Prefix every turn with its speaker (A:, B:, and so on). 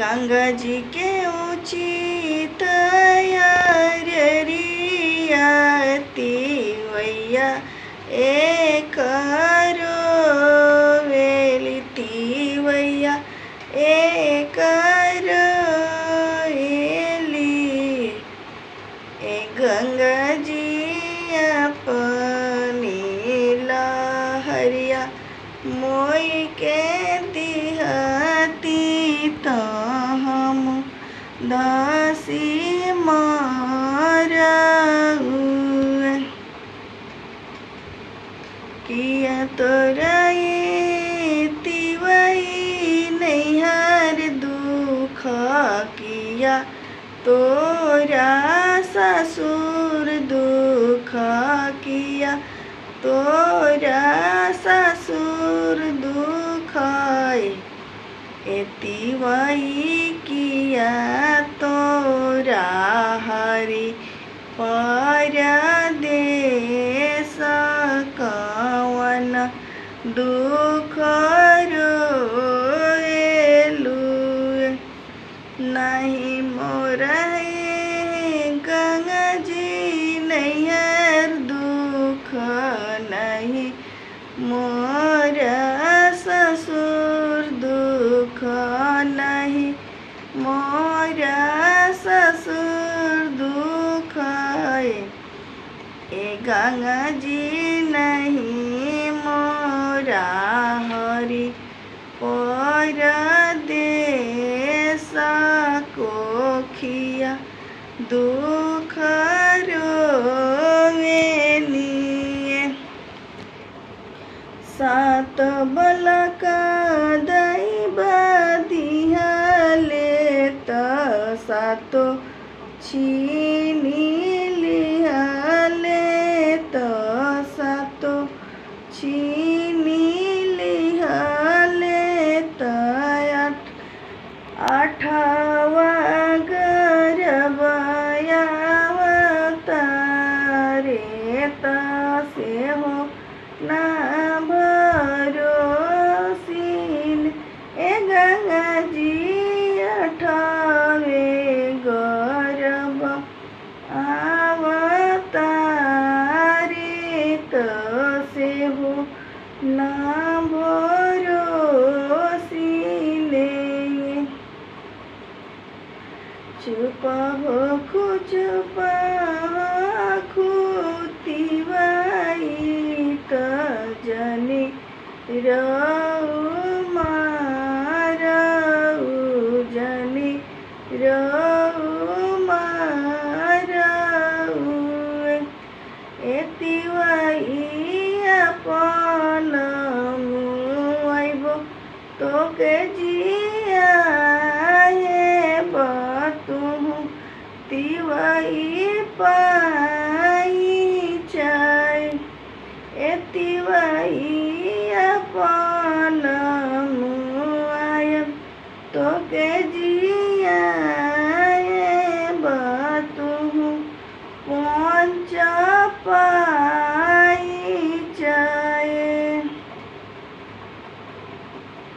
A: गंगा जी के ऊँची तैयारियाती वैया एक वेलिती वैया एक ए गंगा जी अपनी लहरिया मोई के दिहती तो हम दासी मारऊ किया तोरा तिवई नैहर दुख किया तोरा ससुर दुख किया तोरा ससुर दुख तिवई किया तोरा हरि परदेश कवन दुख रोएलु नहीं मोर गंगा जी नैहर दुख नहीं मोर ससुर दुख नहीं मोर ससुर दुख ए गंगा जी नहीं मोरा हरि परदेश कोखिया दुख रोवेनी सात बलक दैव दिहले त सातो छीनी लिहले त सातो छीनी लिहले त आठवा गर्भयावतारे त से हो ना भरोसिन ए गंगा जी अठावे गर्भ अवतारे तो से हो ना भरोसिने चुप हो चुप खुतिवाई तो जनी रऊ मारऊ जनी रऊ मारऊ एतिवाई अपन मुआइबो तोके जी